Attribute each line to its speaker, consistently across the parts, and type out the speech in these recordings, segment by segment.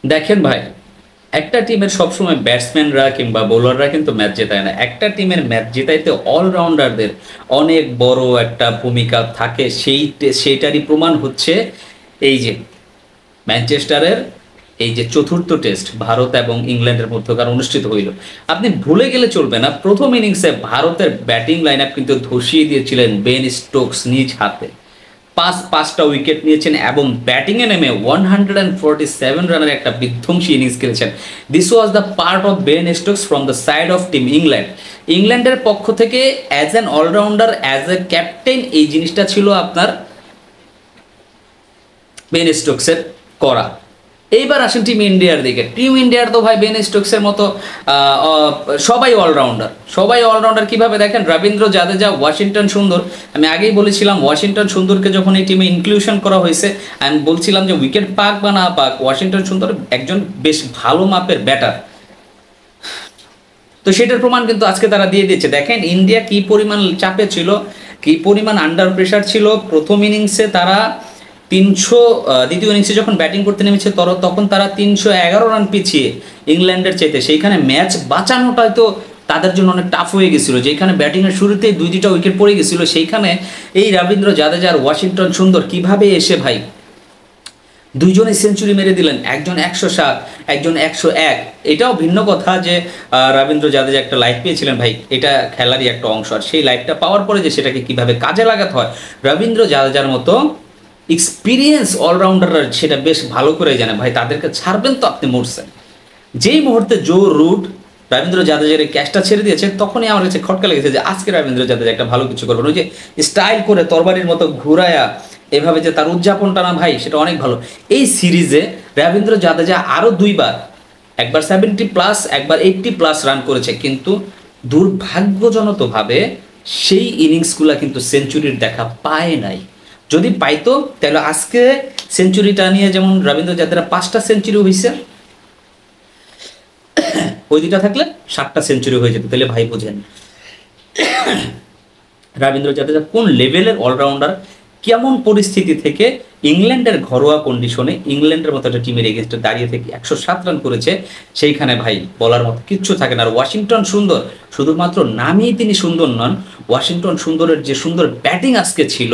Speaker 1: দেখেন ভাই, একটা টিমের সবসময় ব্যাটসম্যানরা কিংবা বোলাররা কিন্তু ম্যাচ জেতায় না। একটা টিমের ম্যাচ জেতাইতে অলরাউন্ডারদের অনেক বড় একটা ভূমিকা থাকে। সেইটারই প্রমাণ হচ্ছে এই যে ম্যানচেস্টারের এই যে চতুর্থ টেস্ট ভারত এবং ইংল্যান্ডের মধ্যকার অনুষ্ঠিত হইল। আপনি ভুলে গেলে চলবে না, প্রথম ইনিংসে ভারতের ব্যাটিং লাইন আপ কিন্তু ধসিয়ে দিয়েছিলেন বেন স্টোকস নিজ হাতে। পাঁচটা উইকেট নিয়েছেন এবং ব্যাটিংয়ে নেমে 147 রানের একটা বিধ্বংসী ইনিংস খেলেছেন। This was the part of Ben Stokes from the side of team England. ইংল্যান্ডের পক্ষ থেকে as an allrounder, as a captain, এই জিনিসটা ছিল আপনার বেন স্টোকসের করা। এইবার আসেন টিম ইন্ডিয়ার দিকে। টিম ইন্ডিয়ার তো ভাই বেন স্টোকসের মতো সবাই অলরাউন্ডার। সবাই অলরাউন্ডার কীভাবে দেখেন, রবীন্দ্র জাদেজা, ওয়াশিংটন সুন্দর। আমি আগেই বলেছিলাম ওয়াশিংটন সুন্দরকে যখন এই টিমে ইনক্লুশন করা হয়েছে, আমি বলছিলাম যে উইকেট পাক বা না পাক, ওয়াশিংটন সুন্দর একজন বেশ ভালো মাপের ব্যাটার। তো সেটার প্রমাণ কিন্তু আজকে তারা দিয়ে দিচ্ছে। দেখেন ইন্ডিয়া কি পরিমাণ চাপে ছিল, কি পরিমাণ আন্ডার প্রেশার ছিল। প্রথম ইনিংসে তারা 300, দ্বিতীয় ইনিংসে যখন ব্যাটিং করতে নেমেছে তখন তারা 311 রান পিছিয়ে ইংল্যান্ডের চাইতে। সেইখানে ম্যাচ বাঁচানোটা হয়তো তাদের জন্য অনেক টাফ হয়ে গেছিলো, যেখানে ব্যাটিংয়ের শুরুতেই 2-2টা উইকেট পড়ে গেছিলো। সেইখানে এই রবীন্দ্র জাদেজা আর ওয়াশিংটন সুন্দর কিভাবে এসে ভাই দুইজনে সেঞ্চুরি মেরে দিলেন, একজন 107, একজন 101। এটাও ভিন্ন কথা যে রবীন্দ্র জাদেজা একটা লাইফ পেয়েছিলেন ভাই, এটা খেলারই একটা অংশ। আর সেই লাইফটা পাওয়ার পরে যে সেটাকে কিভাবে কাজে লাগাতে হয়, রবীন্দ্র জাদেজার মতো এক্সপিরিয়েন্স অলরাউন্ডাররা সেটা বেশ ভালো করে জানে ভাই। তাদেরকে ছাড়বেন তো আপনি মরছেন। যেই মুহূর্তে জো রুট রবীন্দ্র জাদেজার এই ক্যাচটা ছেড়ে দিয়েছে, তখনই আমার কাছে খটকা লেগেছে যে আজকে রবীন্দ্র জাদেজা একটা ভালো কিছু করবেন। ওই যে স্টাইল করে তরবারির মতো ঘুরায়া এভাবে যে তার উদযাপনটা না ভাই, সেটা অনেক ভালো। এই সিরিজে রবীন্দ্র জাদেজা আরও দুইবার, একবার 70+, একবার 80+ রান করেছে, কিন্তু দুর্ভাগ্যজনকভাবে সেই ইনিংসগুলো কিন্তু সেঞ্চুরির দেখা পায় নাই। যদি পাইতো তাহলে আজকে সেঞ্চুরিটা নিয়ে যেমন রবীন্দ্র জাদেজার 5টা সেঞ্চুরি হয়েছে, ওই দুইটা থাকলে 7টা সেঞ্চুরি হয়ে যেত। তাহলে ভাই বোঝেন রবীন্দ্র জাদেজা কোন লেভেলের অলরাউন্ডার, কেমন পরিস্থিতি থেকে ইংল্যান্ডের ঘরোয়া কন্ডিশনে ইংল্যান্ডের মতো একটা টিমের এগেনস্টে দাঁড়িয়ে থেকে 107 রান করেছে। সেইখানে ভাই বলার মতো কিচ্ছু থাকে না। আর ওয়াশিংটন সুন্দর শুধুমাত্র নামেই তিনি সুন্দর নন, ওয়াশিংটন সুন্দরের যে সুন্দর ব্যাটিং আজকে ছিল,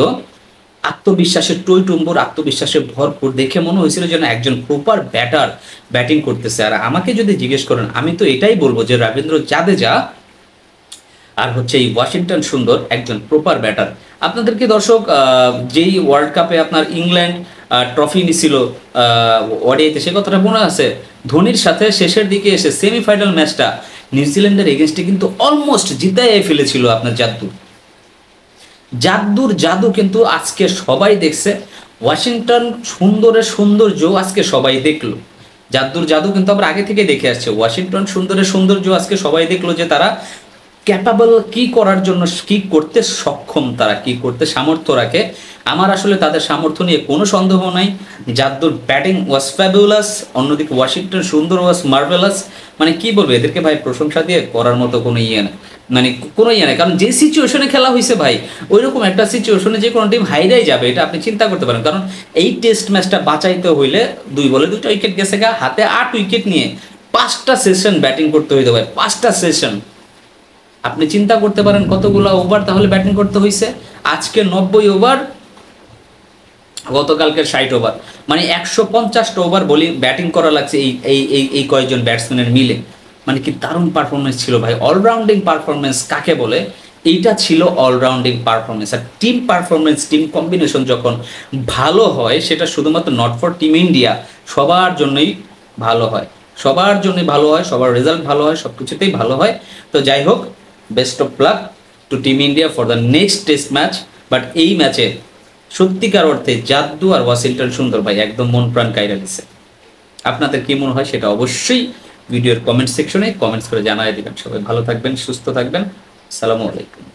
Speaker 1: আত্মবিশ্বাসের টইটুম্বর, আত্মবিশ্বাসে ভরপুর, দেখে মনে হয়েছিল যেন একজন প্রপার ব্যাটার ব্যাটিং করতেছে। আর আমাকে যদি জিজ্ঞেস করেন, আমি তো এটাই বলবো যে রবীন্দ্র জাদেজা আর হচ্ছে এই ওয়াশিংটন সুন্দর একজন প্রপার ব্যাটার। আপনাদেরকে দর্শক, যেই ওয়ার্ল্ড কাপে আপনার ইংল্যান্ড ট্রফি নিছিল ওডিআইতে, সে কথাটা মনে আছে? ধোনির সাথে শেষের দিকে এসে সেমিফাইনাল ম্যাচটা নিউজিল্যান্ডের এগেনস্টে কিন্তু অলমোস্ট জিতাই ফেলেছিল আপনার জাদু কিন্তু আজকে সবাই দেখছে। ওয়াশিংটন সুন্দরের সৌন্দর্য আজকে সবাই দেখলো। জাদু কিন্তু আমরা আগে থেকে দেখে আসছে। ওয়াশিংটন সুন্দরের সৌন্দর্য আজকে সবাই দেখলো যে তারা ক্যাপাবল, কি করার জন্য, কি করতে সক্ষম, তারা কি করতে সামর্থ্য রাখে। আমার আসলে তাদের সামর্থ্য নিয়ে কোনো সন্দেহ নাই। জাদুর ব্যাটিং ওয়াজ ফ্যাবুলাস, অন্যদিকে ওয়াশিংটন সুন্দর ওয়াজ মার্ভেলাস। মানে কি বলবো, এদেরকে ভাই প্রশংসা দিয়ে করার মতো কোনো ইয়ে না, মানে কোনো ইয়ে নেই। কারণ যে সিচুয়েশনে খেলা হয়েছে ভাই, ওইরকম একটা সিচুয়েশনে যে কোনো টিম হাইরাই যাবে, এটা আপনি চিন্তা করতে পারেন। কারণ এই টেস্ট ম্যাচটা বাঁচাইতে হইলে 2 বলে 2টা উইকেট গেছে গা, হাতে 8 উইকেট নিয়ে 5টা সেশন ব্যাটিং করতে হইতে ভাই, 5টা সেশন। আপনি চিন্তা করতে পারেন কতগুলো ওভার তাহলে ব্যাটিং করতে হয়েছে। আজকে 90 ওভার, গতকালকে 60 ওভার, মানে 150টা ওভার ব্যাটিং করা লাগছে এই এই এই এই কয়েকজন ব্যাটসম্যানের মিলে। মানে কি দারুণ পারফরমেন্স ছিল ভাই। অলরাউন্ডিং পারফরমেন্স কাকে বলে? এইটা ছিল অলরাউন্ডিং পারফরমেন্স। আর টিম পারফরমেন্স, টিম কম্বিনেশন যখন ভালো হয়, সেটা শুধুমাত্র নট ফর টিম ইন্ডিয়া, সবার জন্যই ভালো হয়, সবার জন্যই ভালো হয়, সবার রেজাল্ট ভালো হয়, সব কিছুতেই ভালো হয়। তো যাই হোক, best of luck to team India for the next test match. But এই ম্যাচে সত্যিকার অর্থে জাদু আর ওয়াশিংটন সুন্দর ভাই একদম মন প্রাণ কাইরা দিছে। আপনাদের কি মনে হয় সেটা অবশ্যই ভিডিওর কমেন্ট সেকশনে কমেন্টস করে জানাই দিবেন। সবাই ভালো থাকবেন, সুস্থ থাকবেন। আসসালামু আলাইকুম।